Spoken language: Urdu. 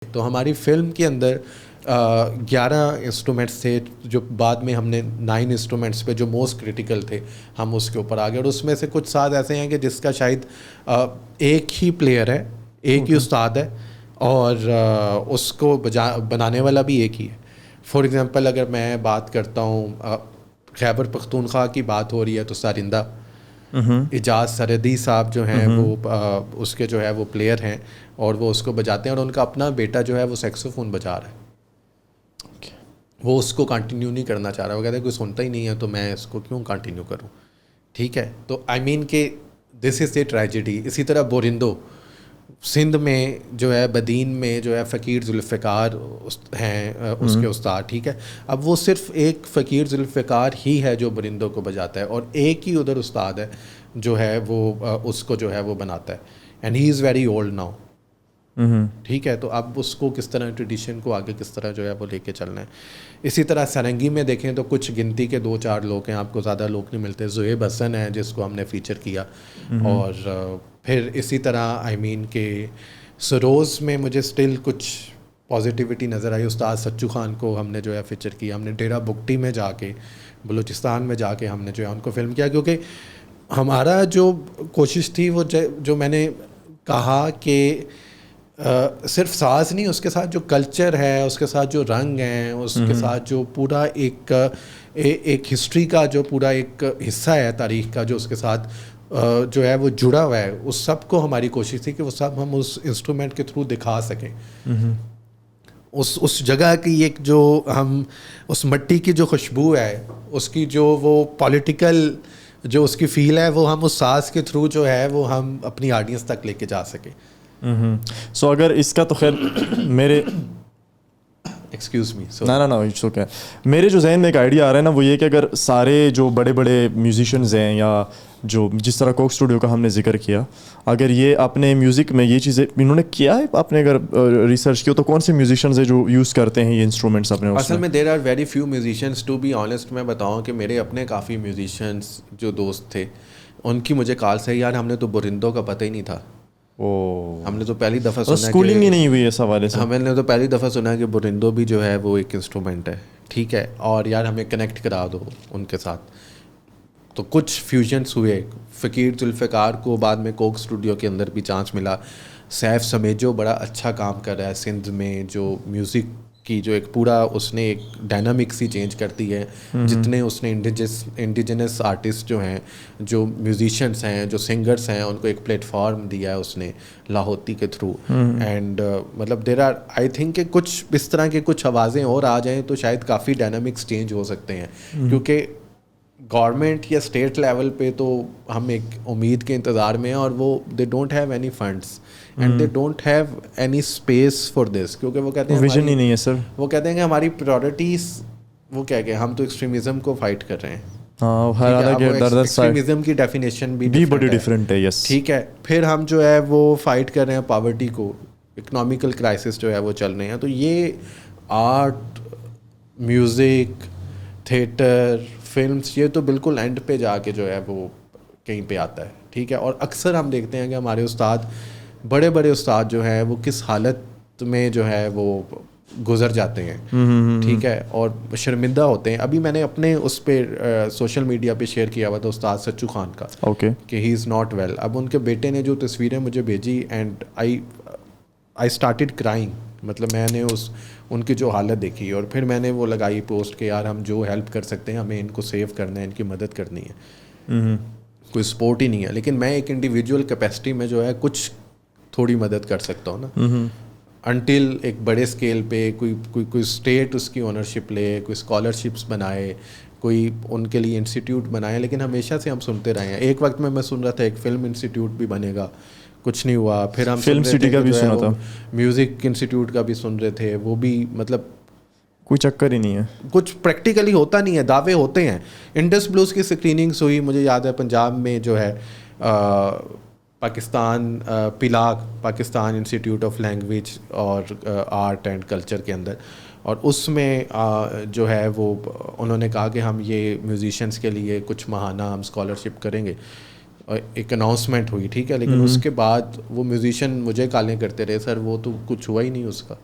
تو ہماری فلم کے اندر 11 انسٹرومنٹس تھے جو بعد میں ہم نے 9 انسٹرومنٹس پہ جو موسٹ کرٹیکل تھے ہم اس کے اوپر آ گئے, اور اس میں سے کچھ ساز ایسے ہیں کہ جس کا شاید ایک ہی پلیئر ہے, ایک ہی استاد ہے, اور اس کو بنانے والا بھی ایک ہی ہے. فار ایگزامپل اگر میں بات کرتا ہوں خیبر پختونخوا کی بات ہو رہی ہے تو سارندہ اجاز سرحدی صاحب جو ہیں وہ اس کے جو ہے وہ پلیئر ہیں اور وہ اس کو بجاتے ہیں, اور ان کا اپنا بیٹا جو ہے وہ سیکسوفون بجا رہا ہے. وہ اس کو کنٹینیو نہیں کرنا چاہ رہا, وہ کہتے ہیں کوئی سنتا ہی نہیں ہے تو میں اس کو کیوں کنٹینیو کروں. ٹھیک ہے, تو آئی مین کہ دس از اے ٹریجڈی. اسی طرح بورندو سندھ میں جو ہے بدین میں جو ہے فقیر ذوالفقار ہیں اس کے استاد. ٹھیک ہے, اب وہ صرف ایک فقیر ذوالفقار ہی ہے جو بورندو کو بجاتا ہے, اور ایک ہی ادھر استاد ہے جو ہے وہ اس کو جو ہے وہ بناتا ہے, and he is very old now. ٹھیک ہے, تو اب اس کو کس طرح ٹریڈیشن کو آگے کس طرح جو ہے وہ لے کے چلنا ہے. اسی طرح سرنگی میں دیکھیں تو کچھ گنتی کے 2-4 لوگ ہیں, آپ کو زیادہ لوگ نہیں ملتے. زہیب حسن ہے جس کو ہم نے فیچر کیا, اور پھر اسی طرح آئی مین کہ سروز میں مجھے اسٹل کچھ پازیٹیوٹی نظر آئی. استاد سچو خان کو ہم نے جو ہے فیچر کیا. ہم نے ڈیرہ بگٹی میں جا کے بلوچستان میں جا کے ہم نے جو ہے ان کو فلم کیا, کیونکہ ہمارا جو کوشش تھی وہ جو میں نے کہا کہ صرف ساز نہیں, اس کے ساتھ جو کلچر ہے, اس کے ساتھ جو رنگ ہیں, اس کے ساتھ جو پورا ایک ہسٹری کا جو پورا ایک حصہ ہے تاریخ کا جو اس کے ساتھ جو ہے وہ جڑا ہوا ہے, اس سب کو ہماری کوشش تھی کہ وہ سب ہم اس انسٹرومنٹ کے تھرو دکھا سکیں. اس جگہ کی ایک جو ہم اس مٹی کی جو خوشبو ہے, اس کی جو وہ پولیٹیکل جو اس کی فیل ہے, وہ ہم اس ساز کے تھرو جو ہے وہ ہم اپنی آڈینس تک لے کے جا سکیں. سو اگر اس کا تو خیر میرے ایکسکیوز می نا اٹس اوکے, میرے جو ذہن میں ایک آئیڈیا آ رہا ہے نا, وہ یہ کہ اگر سارے جو بڑے بڑے میوزیشنز ہیں یا جو جس طرح کوک اسٹوڈیو کا ہم نے ذکر کیا, اگر یہ اپنے میوزک میں یہ چیزیں انہوں نے کیا ہے, آپ نے اگر ریسرچ کیا تو کون سے میوزیشنز ہیں جو یوز کرتے ہیں یہ انسٹرومنٹس اپنے؟ اصل میں there are very few musicians to be honest. میں بتاؤں کہ میرے اپنے کافی میوزیشنس جو دوست تھے ان کی مجھے کال سے یار ہم نے تو بورندو کا پتہ ہی نہیں تھا, ہم نے تو پہلی دفعہ سنا, اسکولنگ ہی نہیں ہوئی اس حوالے سے. ہم نے تو پہلی دفعہ سنا کہ بورندو بھی جو ہے وہ ایک انسٹرومنٹ ہے. ٹھیک ہے, اور یار ہمیں کنیکٹ کرا دو ان کے ساتھ. تو کچھ فیوژنس ہوئے. فقیر ذوالفقار کو بعد میں کوک اسٹوڈیو کے اندر بھی چانس ملا. سیف سمیجو بڑا اچھا کام کر رہا ہے سندھ میں, جو میوزک کی جو ایک پورا اس نے ایک ڈائنامکس ہی چینج کرتی ہے. جتنے اس نے انڈیجنس آرٹسٹ جو ہیں, جو میوزیشنس ہیں, جو سنگرس ہیں, ان کو ایک پلیٹ فارم دیا ہے اس نے لاہوتی کے تھرو. اینڈ مطلب دیر آر آئی تھنک کہ کچھ اس طرح کے کچھ آوازیں اور آ جائیں تو شاید کافی ڈائنامکس چینج ہو سکتے ہیں. کیونکہ گورنمنٹ یا اسٹیٹ لیول پہ تو ہم ایک امید کے انتظار میں ہیں, اور وہ they don't have any funds and they don't have any space for this. کیونکہ وہ کہتے ہیں ویژن ہی نہیں ہے سر. وہ کہتے ہیں کہ ہماری پرائورٹیز وہ کیا کہ ہم تو ایکسٹریمزم کو فائٹ کر رہے ہیں. ایکسٹریمزم کی ڈیفینیشن بھی بڑی ڈفرینٹ ہے. یس ٹھیک ہے, پھر ہم جو ہے وہ فائٹ کر رہے ہیں پاورٹی کو, اکنامیکل کرائسس جو ہے وہ چل رہے ہیں. تو یہ آرٹ, میوزک, تھیٹر, فلمس, یہ تو بالکل اینڈ پہ جا کے جو ہے وہ کہیں پہ آتا ہے. ٹھیک ہے, اور اکثر ہم دیکھتے ہیں کہ ہمارے استاد, بڑے بڑے استاد جو ہیں وہ کس حالت میں جو ہے وہ گزر جاتے ہیں. ٹھیک ہے, اور شرمندہ ہوتے ہیں. ابھی میں نے اپنے اس پہ سوشل میڈیا پہ شیئر کیا ہوا تھا استاد سچو خان کا, کہ ہی از ناٹ ویل. اب ان کے بیٹے نے جو تصویریں مجھے بھیجی, اینڈ آئی اسٹارٹیڈ کرائنگ. مطلب میں نے ان کی جو حالت دیکھی, اور پھر میں نے وہ لگائی پوسٹ کہ یار ہم جو ہیلپ کر سکتے ہیں ہمیں ان کو سیو کرنا ہے, ان کی مدد کرنی ہے. کوئی سپورٹ ہی نہیں ہے, لیکن میں ایک انڈیویجول کیپیسٹی میں جو ہے کچھ تھوڑی مدد کر سکتا ہوں نا. انٹل ایک بڑے اسکیل پہ کوئی اسٹیٹ اس کی اونرشپ لے, کوئی اسکالرشپس بنائے, کوئی ان کے لیے انسٹیٹیوٹ بنائے. لیکن ہمیشہ سے ہم سنتے رہے ہیں. ایک وقت میں سن رہا تھا ایک فلم انسٹیٹیوٹ بھی بنے گا, کچھ نہیں ہوا. پھر ہم فلم سٹی کا بھی سنا تھا, میوزک انسٹیٹیوٹ کا بھی سن رہے تھے, وہ بھی مطلب کوئی چکر ہی نہیں ہے, کچھ پریکٹیکلی ہوتا نہیں ہے. دعوے ہوتے ہیں. انڈس بلوز کی اسکریننگس ہوئی, مجھے یاد ہے پنجاب میں جو ہے Pakistan plug, Pakistan institute of language اور آرٹ اینڈ کلچر کے اندر, اور اس میں جو ہے وہ انہوں نے کہا کہ ہم یہ میوزیشنس کے لیے کچھ ماہانہ ہم اسکالرشپ کریں گے. ایک اناؤنسمنٹ ہوئی, ٹھیک ہے, لیکن اس کے بعد وہ میوزیشین مجھے کالیں کرتے رہے, سر وہ تو کچھ ہوا ہی نہیں اس کا.